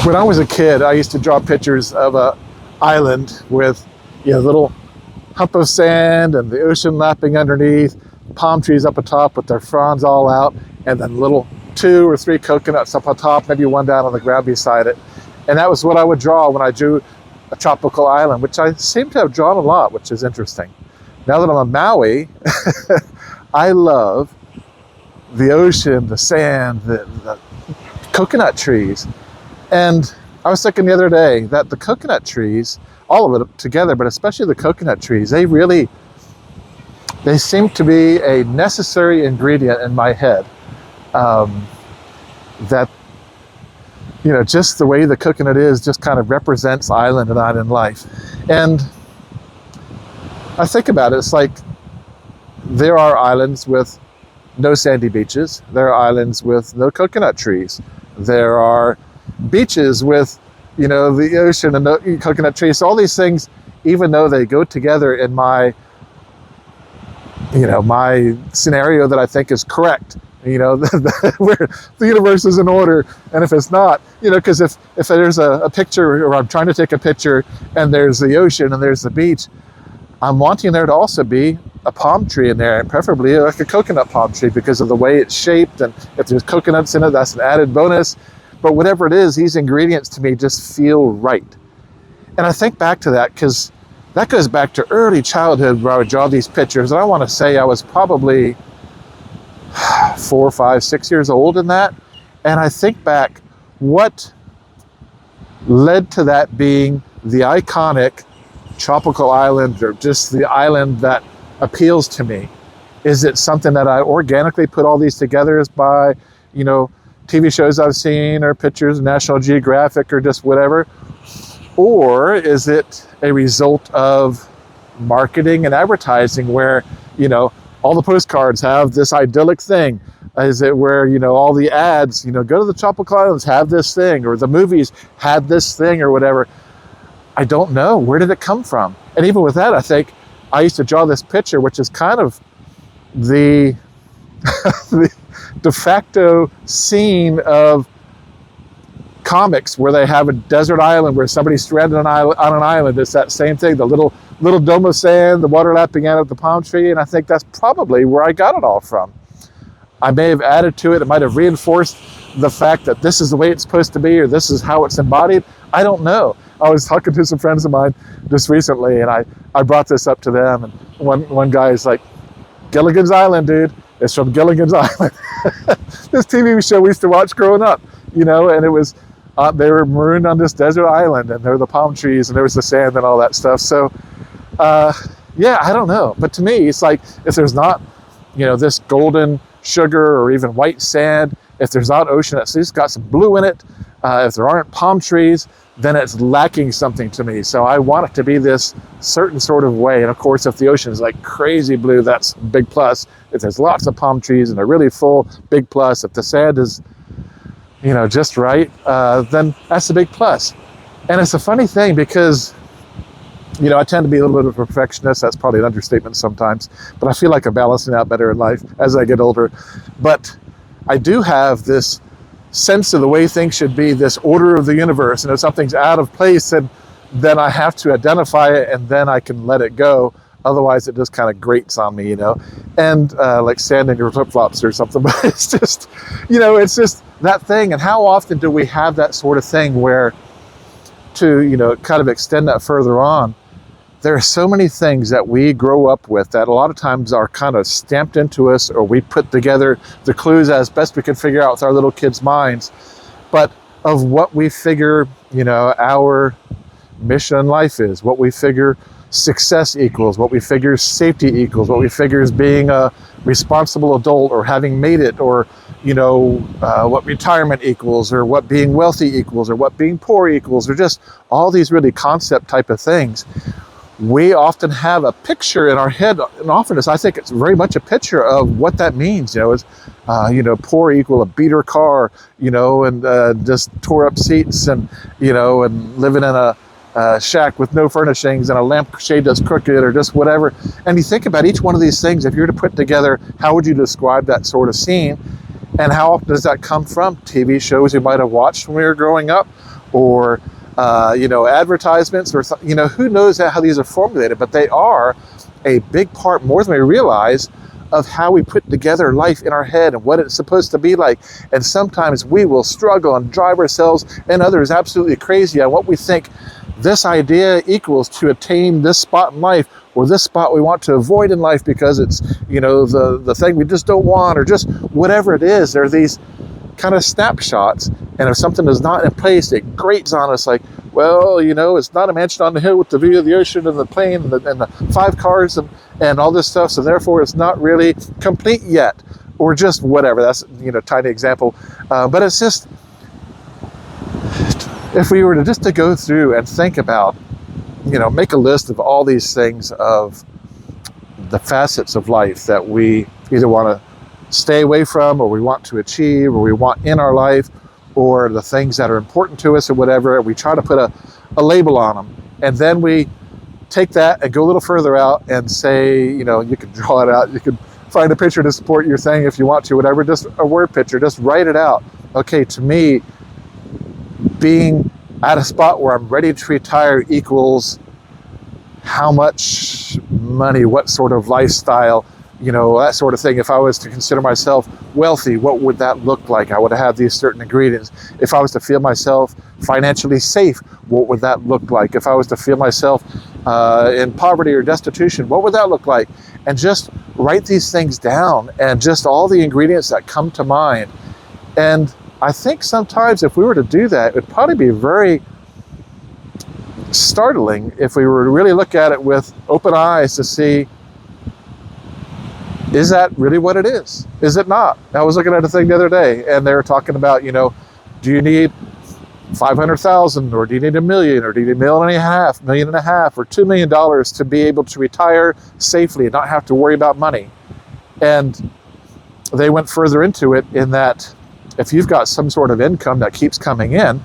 When I was a kid, I used to draw pictures of a island with, little hump of sand and the ocean lapping underneath, palm trees up atop with their fronds all out, and then little 2 or 3 coconuts up on top, maybe one down on the ground beside it. And that was what I would draw when I drew a tropical island, which I seem to have drawn a lot, which is interesting. Now that I'm on Maui, I love the ocean, the sand, the coconut trees. And I was thinking the other day that the coconut trees, all of it together, but especially the coconut trees, they seem to be a necessary ingredient in my head. That, just the way the coconut is just kind of represents island and island life. And I think about it, it's like there are islands with no sandy beaches. There are islands with no coconut trees. There are beaches with, the ocean and the coconut trees. So all these things, even though they go together in my scenario that I think is correct, where the universe is in order, and if it's not, because if there's a picture, or I'm trying to take a picture, and there's the ocean and there's the beach, I'm wanting there to also be a palm tree in there, and preferably like a coconut palm tree because of the way it's shaped, and if there's coconuts in it, that's an added bonus. But whatever it is, these ingredients to me just feel right. And I think back to that because that goes back to early childhood where I would draw these pictures. And I want to say I was probably 4, 5, 6 years old in that. And I think back, what led to that being the iconic tropical island, or just the island that appeals to me? Is it something that I organically put all these together as by, TV shows I've seen, or pictures, National Geographic, or just whatever? Or is it a result of marketing and advertising where, all the postcards have this idyllic thing? Is it where, all the ads, go to the tropical islands, have this thing, or the movies had this thing, or whatever? I don't know. Where did it come from? And even with that, I think I used to draw this picture, which is kind of the the de facto scene of comics, where they have a desert island where somebody's stranded on an island. It's that same thing, the little dome of sand, the water lapping out of the palm tree. And I think that's probably where I got it all from. I may have added to it. It might have reinforced the fact that this is the way it's supposed to be, or this is how it's embodied. I don't know. I was talking to some friends of mine just recently, and I brought this up to them, and one guy is like, Gilligan's Island, dude. It's from Gilligan's Island. This TV show we used to watch growing up, and it was, they were marooned on this desert island, and there were the palm trees, and there was the sand and all that stuff. So, I don't know. But to me, it's like, if there's not, this golden sugar or even white sand, if there's not ocean that's at least got some blue in it, if there aren't palm trees, then it's lacking something to me. So I want it to be this certain sort of way. And of course, if the ocean is like crazy blue, that's a big plus. If there's lots of palm trees and they're really full, big plus. If the sand is, just right, then that's a big plus. And it's a funny thing because, I tend to be a little bit of a perfectionist. That's probably an understatement sometimes, but I feel like I'm balancing out better in life as I get older. But I do have this sense of the way things should be, this order of the universe, and if something's out of place, then I have to identify it, and then I can let it go. Otherwise it just kind of grates on me, and like sanding your flip-flops or something. But it's just, it's just that thing. And how often do we have that sort of thing where, to kind of extend that further on, there are so many things that we grow up with that a lot of times are kind of stamped into us, or we put together the clues as best we can figure out with our little kids' minds. But of what we figure, our mission in life is, what we figure success equals, what we figure safety equals, what we figure is being a responsible adult, or having made it, or, what retirement equals, or what being wealthy equals, or what being poor equals, or just all these really concept type of things. We often have a picture in our head, and often I think it's very much a picture of what that means. Is poor equal a beater car, and just tore up seats, and and living in a shack with no furnishings, and a lampshade that's crooked, or just whatever. And you think about each one of these things. If you were to put together, how would you describe that sort of scene? And how often does that come from? TV shows you might have watched when we were growing up, or advertisements, or who knows how these are formulated, but they are a big part, more than we realize, of how we put together life in our head and what it's supposed to be like. And sometimes we will struggle and drive ourselves and others absolutely crazy on what we think this idea equals to attain this spot in life, or this spot we want to avoid in life because it's, the thing we just don't want, or just whatever it is. There are these kind of snapshots, and if something is not in place, it grates on us like, well, it's not a mansion on the hill with the view of the ocean and the plane and the 5 cars and all this stuff, so therefore it's not really complete yet, or just whatever. That's tiny example, but it's just, if we were to go through and think about, make a list of all these things, of the facets of life that we either want to stay away from, or we want to achieve, or we want in our life, or the things that are important to us or whatever, we try to put a label on them. And then we take that and go a little further out and say, you can draw it out, you can find a picture to support your thing if you want to, whatever, just a word picture, just write it out. Okay, to me, being at a spot where I'm ready to retire equals how much money, what sort of lifestyle, that sort of thing. If I was to consider myself wealthy, what would that look like? I would have these certain ingredients. If I was to feel myself financially safe, what would that look like? If I was to feel myself in poverty or destitution, what would that look like? And just write these things down, and just all the ingredients that come to mind. And I think sometimes if we were to do that, it would probably be very startling if we were to really look at it with open eyes to see, is that really what it is? Is it not? I was looking at a thing the other day, and they were talking about, do you need 500,000, or do you need $1 million, or do you need $1.5 million, or $2 million to be able to retire safely and not have to worry about money? And they went further into it in that if you've got some sort of income that keeps coming in,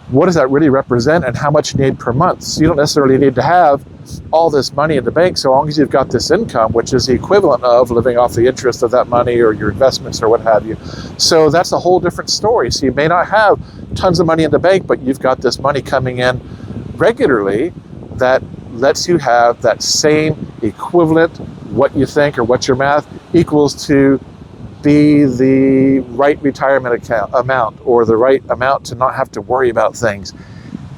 what does that really represent, and how much you need per month? So you don't necessarily need to have all this money in the bank, so long as you've got this income, which is the equivalent of living off the interest of that money or your investments or what have you. So that's a whole different story. So you may not have tons of money in the bank, but you've got this money coming in regularly that lets you have that same equivalent, what you think or what your math equals to be the right retirement amount, or the right amount to not have to worry about things.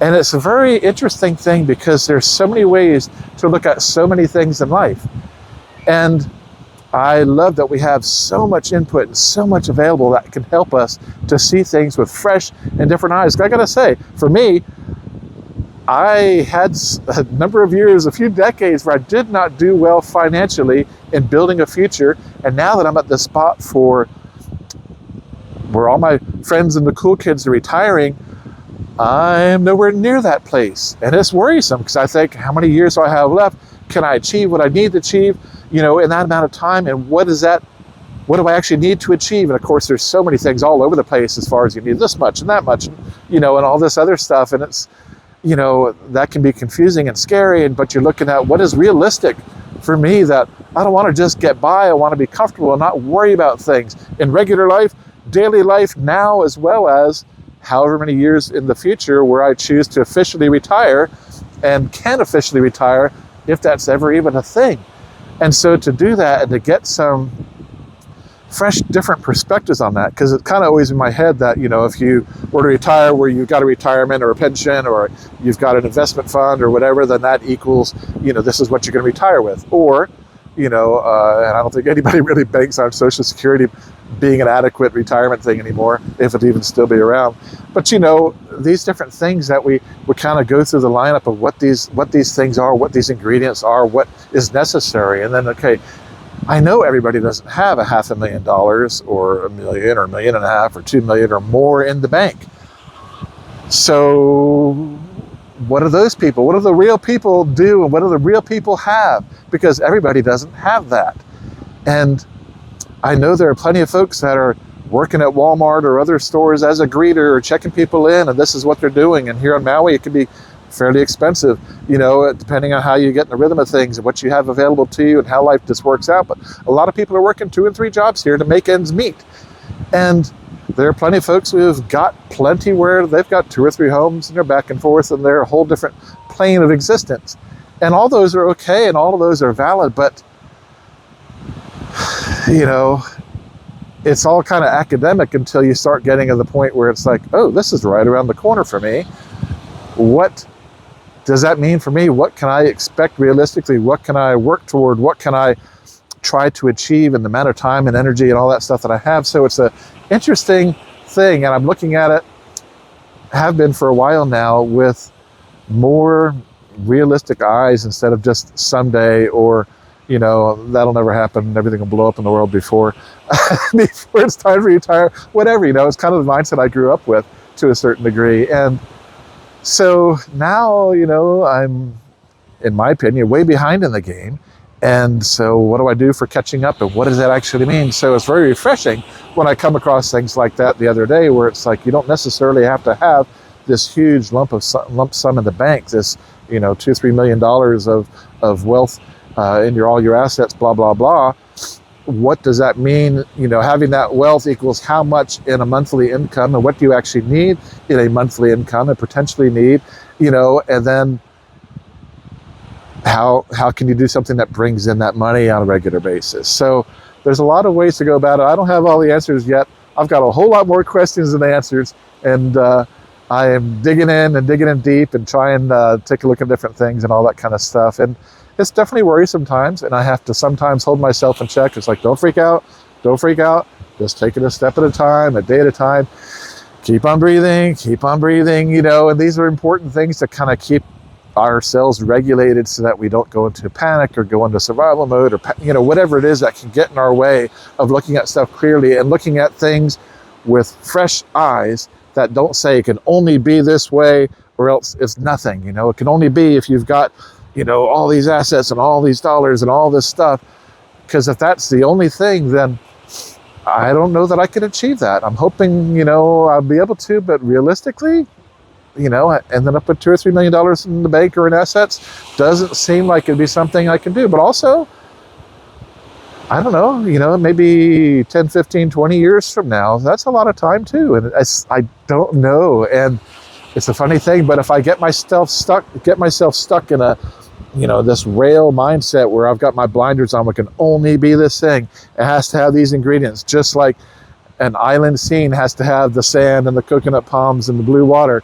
And it's a very interesting thing, because there's so many ways to look at so many things in life. And I love that we have so much input and so much available that can help us to see things with fresh and different eyes. I gotta say, for me, I had a number of years, a few decades, where I did not do well financially in building a future. And now that I'm at the spot where all my friends and the cool kids are retiring, I'm nowhere near that place. And it's worrisome, because I think, how many years do I have left? Can I achieve what I need to achieve, in that amount of time? And what do I actually need to achieve? And of course, there's so many things all over the place, as far as you need this much and that much, and all this other stuff. And it's, that can be confusing and scary. But you're looking at what is realistic for me, that I don't want to just get by. I want to be comfortable and not worry about things in regular life, daily life, now, as well as however many years in the future where I choose to officially retire, and can officially retire, if that's ever even a thing. And so to do that, and to get some fresh, different perspectives on that, because it's kind of always in my head that, if you were to retire where you've got a retirement or a pension, or you've got an investment fund or whatever, then that equals, this is what you're going to retire with. Or, and I don't think anybody really banks on Social Security being an adequate retirement thing anymore, if it even still be around. But these different things that we kind of go through the lineup of what these things are, what these ingredients are, what is necessary. And then, okay, I know everybody doesn't have $500,000 or $1 million or $1.5 million or $2 million or more in the bank. So what do those people, what do the real people do, and what do the real people have? Because everybody doesn't have that. And I know there are plenty of folks that are working at Walmart or other stores as a greeter, or checking people in, and this is what they're doing. And here on Maui, it can be fairly expensive, depending on how you get in the rhythm of things and what you have available to you and how life just works out. But a lot of people are working 2 and 3 jobs here to make ends meet. And there are plenty of folks who have got plenty where they've got 2 or 3 homes and they're back and forth and they're a whole different plane of existence. And all those are okay and all of those are valid, but you know, it's all kind of academic until you start getting to the point where it's like, oh, this is right around the corner for me. What does that mean for me? What can I expect realistically? What can I work toward? What can I try to achieve in the amount of time and energy and all that stuff that I have? So it's an interesting thing, and I'm looking at it, have been for a while now, with more realistic eyes instead of just someday, or you know, that'll never happen, everything will blow up in the world before before it's time to retire, whatever. You know, it's kind of the mindset I grew up with to a certain degree. And so now, you know, I'm, in my opinion, way behind in the game. And so what do I do for catching up, and what does that actually mean? So it's very refreshing when I come across things like that the other day, where it's like, you don't necessarily have to have this huge lump sum in the bank, this, you know, $2-3 million of wealth in all your assets, blah, blah, blah. What does that mean? You know, having that wealth equals how much in a monthly income, and what do you actually need in a monthly income and potentially need, you know, and then how can you do something that brings in that money on a regular basis? So there's a lot of ways to go about it. I don't have all the answers yet. I've got a whole lot more questions than answers, and I am digging in deep and trying to take a look at different things and all that kind of stuff. And it's definitely worrisome sometimes, and I have to sometimes hold myself in check. It's like, don't freak out, just take it a step at a time, a day at a time. Keep on breathing, you know, and these are important things to kind of keep ourselves regulated so that we don't go into panic or go into survival mode, or, you know, whatever it is that can get in our way of looking at stuff clearly and looking at things with fresh eyes that don't say it can only be this way or else it's nothing. You know, it can only be if you've got, you know, all these assets and all these dollars and all this stuff. Because if that's the only thing, then I don't know that I can achieve that. I'm hoping, you know, I'll be able to, but realistically, you know, ending up with $2 or $3 million in the bank or in assets doesn't seem like it'd be something I can do. But also, I don't know, you know, maybe 10, 15, 20 years from now, that's a lot of time too. And I don't know. And it's a funny thing, but if I get myself stuck in a, you know, this rail mindset where I've got my blinders on, it can only be this thing. It has to have these ingredients, just like an island scene has to have the sand and the coconut palms and the blue water.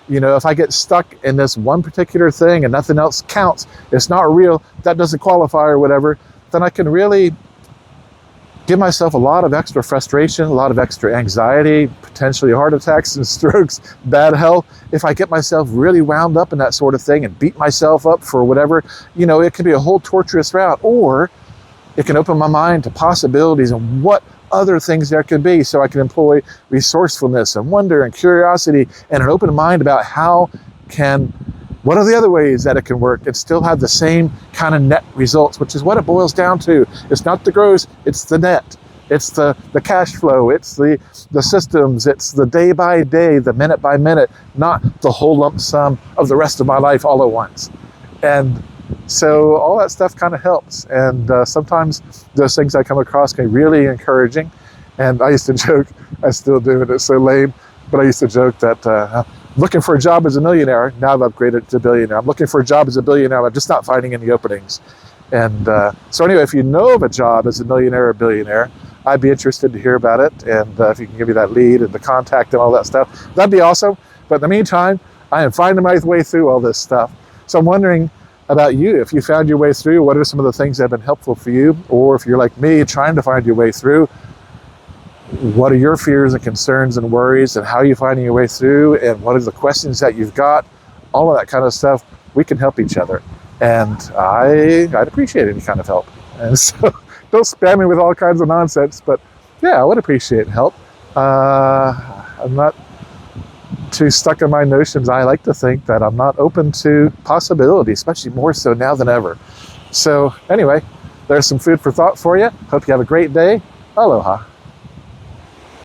You know, if I get stuck in this one particular thing and nothing else counts, it's not real, that doesn't qualify or whatever, then I can really give myself a lot of extra frustration, a lot of extra anxiety, potentially heart attacks and strokes, bad health. If I get myself really wound up in that sort of thing and beat myself up for whatever, you know, it can be a whole torturous route, or it can open my mind to possibilities and what other things there could be, so I can employ resourcefulness and wonder and curiosity and an open mind about what are the other ways that it can work and still have the same kind of net results, which is what it boils down to. It's not the gross, it's the net. It's the cash flow, it's the systems, it's the day by day, the minute by minute, not the whole lump sum of the rest of my life all at once. And so all that stuff kind of helps. And sometimes those things I come across can be really encouraging. And I used to joke, I still do, and it's so lame, but I used to joke that I'm looking for a job as a millionaire. Now I've upgraded to billionaire. I'm looking for a job as a billionaire. I'm just not finding any openings. And so anyway, if you know of a job as a millionaire or billionaire, I'd be interested to hear about it. And if you can give me that lead and the contact and all that stuff, that'd be awesome. But in the meantime, I am finding my way through all this stuff. So I'm wondering about you. If you found your way through, what are some of the things that have been helpful for you? Or if you're like me, trying to find your way through, what are your fears and concerns and worries, and how are you finding your way through, and what are the questions that you've got? All of that kind of stuff. We can help each other, and I'd appreciate any kind of help. And so don't spam me with all kinds of nonsense, but yeah, I would appreciate help. I'm not too stuck in my notions. I like to think that I'm not open to possibility, especially more so now than ever. So anyway, there's some food for thought for you. Hope you have a great day. Aloha.